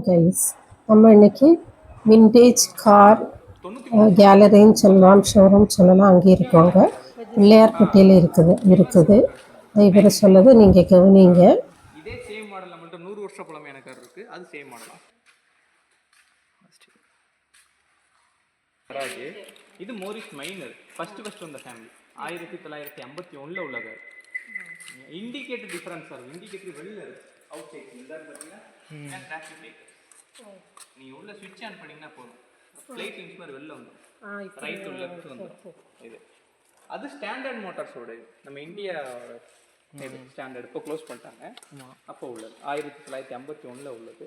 Guys, நம்ம இன்னைக்கு vintage car கேலரின்னு சொல்லலாம், ஷோரூம் சொல்லலாம். அங்கே இருக்கோங்க. பிள்ளையார்பட்டியில் இருக்குது. இவர் சொல்லுது நீங்கள் கவனிங்க. இதே சேம் மாடல் நம்மள்ட்ட 100 வருஷ பழமையான கார் இருக்கு. அது சேம் மாடலா? இது மோரிஸ் மைனர் ஃபர்ஸ்ட் வந்த ஃபேமிலி 1951ல உள்ள car. Indicator difference sir. Indicator வெளியில இருக்கு, அவுட் சைடு. இந்த பார்த்தீங்கன்னா டிராஃபிக் லைட். நீங்க உள்ள ஸ்விட்ச் ஆன் பண்ணீங்கன்னா போதும், லைட் இன்ஸ்மர் வெளில வந்துடும், ரைட் டு லெஃப்ட் வந்துடும். இது அது ஸ்டாண்டர்ட் மோட்டார்ஸோட. நம்ம இந்தியா ஸ்டாண்டர்ட் இப்போ க்ளோஸ் பண்ணிட்டாங்க. அப்போ உள்ளது 1951ல உள்ளது.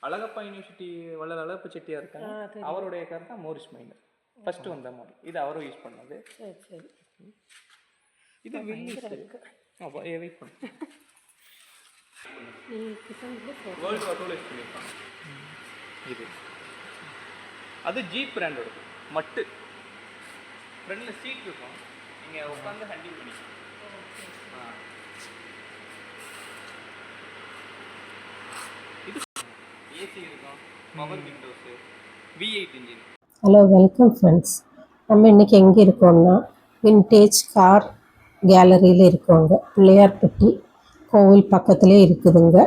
அழகப்பா யூனிவர்சிட்டி வள்ளல் அழகப்ப செட்டியார் இருக்காங்க, அவருடைய கார் தான் மோரிஸ் மைனர் ஃபர்ஸ்ட் வந்த மாடல். இது அவரும் யூஸ் பண்ணது. இது வெயிட் பண்ணு, வேர்ல்டு வார் யூஸ் பண்ணியிருப்பாங்க. இது அது ஜீப் பிராண்டோட மட்டு. ஃப்ரண்ட்ல சீட் இருக்கும், நீங்கள் உட்காந்து ஹேண்டில் பண்ணிக்கலாம். இது ஏசி இருக்கும், power Windows, V8 engine. Hello, welcome friends. நம்ம இன்றைக்கி எங்கே இருக்கோம்னா விண்டேஜ் கார் கேலரியில் இருக்கோங்க. பிள்ளையார்பட்டி கோவில் பக்கத்துலேயே இருக்குதுங்க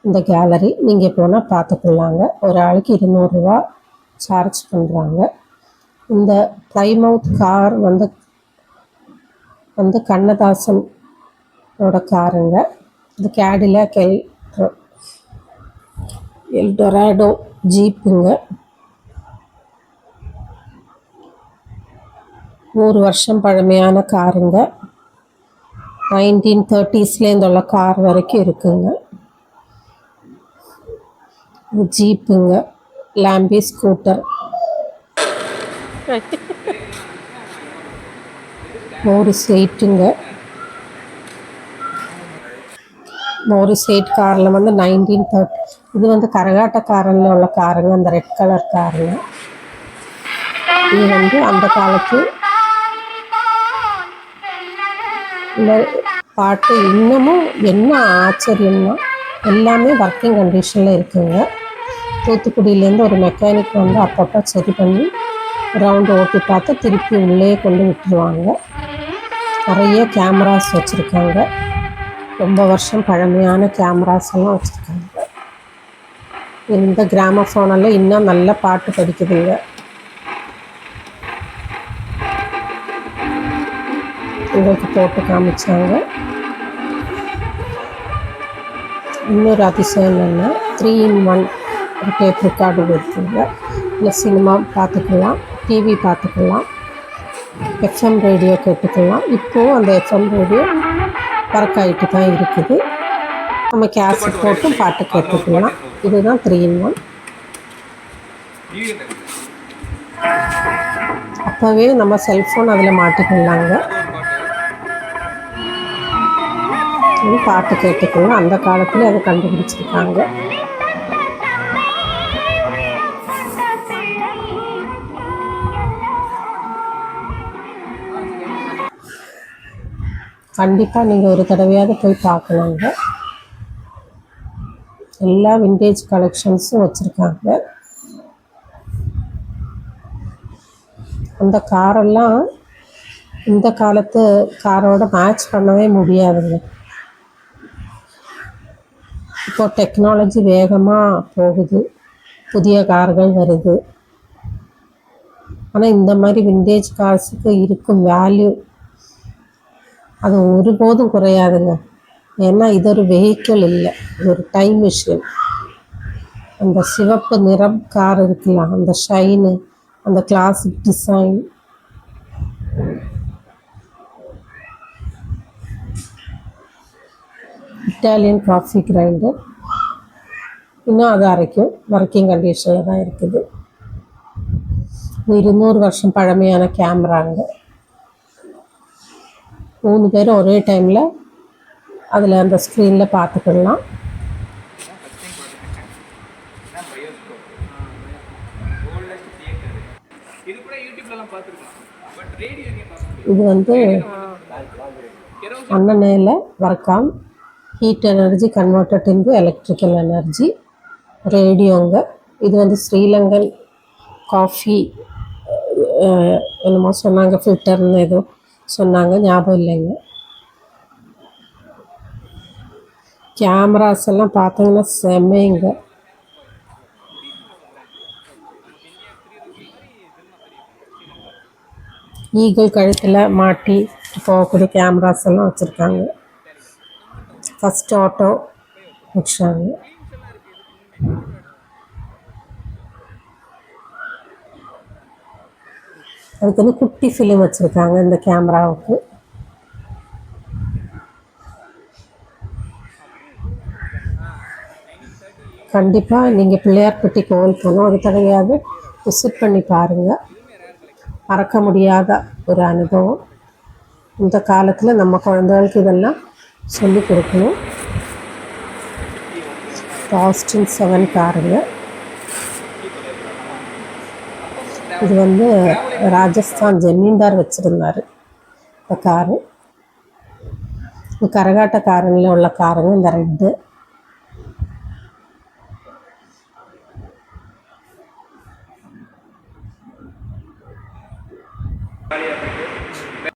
இந்த கேலரி. நீங்கள் போனால் பார்த்துக்கலாங்க. ஒரு ஆளுக்கு 200 ரூபா சார்ஜ் பண்ணுறாங்க. இந்த ப்ளைமவுத் கார் வந்து கண்ணதாசனோட காருங்க. இது கேடிலாக் எல்டொராடோ ஜீப்புங்க. 100 வருஷம் பழமையான காருங்க. 1930ஸ்லேருந்து உள்ள கார் வரைக்கும் இருக்குங்க. ஜீப்புங்க, லாம்பி ஸ்கூட்டர், மோரிஸ் 8ங்க. மோரிஸ் 8 காரில் வந்து 1930. இது வந்து கரகாட்டக்காரனில் உள்ள காருங்க, அந்த ரெட் கலர் காருங்க. இது வந்து அந்த காலத்து இந்த பாட்டு. இன்னமும் என்ன ஆச்சரியம்னா எல்லாமே ஒர்க்கிங் கண்டிஷனில் இருக்குங்க. தூத்துக்குடியிலேருந்து ஒரு மெக்கானிக் வந்து அப்பப்போ சரி பண்ணி ரவுண்டு ஓட்டி பார்த்து திருப்பி உள்ளே கொண்டு விட்டுருவாங்க. நிறைய கேமராஸ் வச்சுருக்காங்க. ரொம்ப வருஷம் பழமையான கேமராஸ் எல்லாம் வச்சுருக்காங்க. இந்த கிராமஃபோனில் இன்னும் நல்ல பாட்டு படிக்குதுங்க. உங்களுக்கு போட்டு காமிச்சாங்க. இன்னொரு அதிசயம் என்னென்னா 3-in-1 ஒரு டேப் ரெக்கார்டு இருக்குங்க. இல்லை சினிமா பார்த்துக்கலாம், டிவி பார்த்துக்கலாம், எஃப்எம் ரேடியோ கேட்டுக்கலாம். இப்போது அந்த எஃப்எம் ரேடியோ ஒர்க் ஆகிட்டு தான் இருக்குது. நம்ம கேசட் போட்டும் பாட்டு கேட்டுக்கலாம். இதுதான் 3-in-1. அப்போவே நம்ம செல்ஃபோன் அதில் மாட்டிக்கலாங்க, பாட்டு கேட்டுக்கலாம். அந்த காலத்துலேயே அதை கண்டுபிடிச்சிருக்காங்க. கண்டிப்பாக நீங்கள் ஒரு தடவையாவது போய் பார்க்கலாங்க. எல்லா விண்டேஜ் கலெக்ஷன்ஸும் வச்சுருக்காங்க. அந்த காரெல்லாம் இந்த காலத்து காரோட மேட்ச் பண்ணவே முடியாதுங்க. இப்போ டெக்னாலஜி வேகமாக போகுது, புதிய கார்கள் வருது. ஆனால் இந்த மாதிரி விண்டேஜ் கார்ஸுக்கு இருக்கும் வேல்யூ அது ஒருபோதும் குறையாதுங்க. ஏன்னா இது ஒரு வெஹிக்கிள் இல்லை, இது ஒரு டைம் மிஷின். அந்த சிவப்பு நிறம் கார் இருக்குல்ல, அந்த ஷைனு, அந்த classic design, Italian coffee grinder இன்னும் அது அரைக்கும், ஒர்க்கிங் கண்டிஷனில் தான் இருக்குது. 200 வருஷம் பழமையான கேமராங்க. 3 பேரும் ஒரே டைமில் அதில் அந்த ஸ்க்ரீனில் பார்த்துக்கலாம். இது வந்து மண்ணெண்ணெயில் work on heat energy converted into electrical energy. ரேடியோங்க. இது வந்து ஸ்ரீலங்கன் காஃபி என்னமோ சொன்னாங்க, ஃபில்டர்னு ஏதோ சொன்னாங்க, ஞாபகம் இல்லைங்க. கேமராஸ் எல்லாம் பார்த்தீங்கன்னா செம்மைங்க. ஈகிள் கழுத்தில் மாட்டி போகக்கூடிய கேமராஸ் எல்லாம் வச்சுருக்காங்க. ஃபஸ்ட் ஆட்டோ ரிக்ஷாங்க. அதுக்கு வந்து குட்டி ஃபிலிம் வச்சுருக்காங்க இந்த கேமராவுக்கு. கண்டிப்பாக நீங்கள் பிள்ளையார்பட்டி கோவில் போகணும், ஒரு தடவையாவது விசிட் பண்ணி பாருங்கள். மறக்க முடியாத ஒரு அனுபவம். இந்த காலத்தில் நம்ம குழந்தைகளுக்கு இதெல்லாம் சொல்லி கொடுக்கணும். ஆஸ்டின் 7 காருங்க. இது வந்து ராஜஸ்தான் ஜமீன்தார் வச்சுருந்தார் இந்த காரு. கரகாட்ட காரனில் உள்ள காருங்க இந்த ரெட்டு.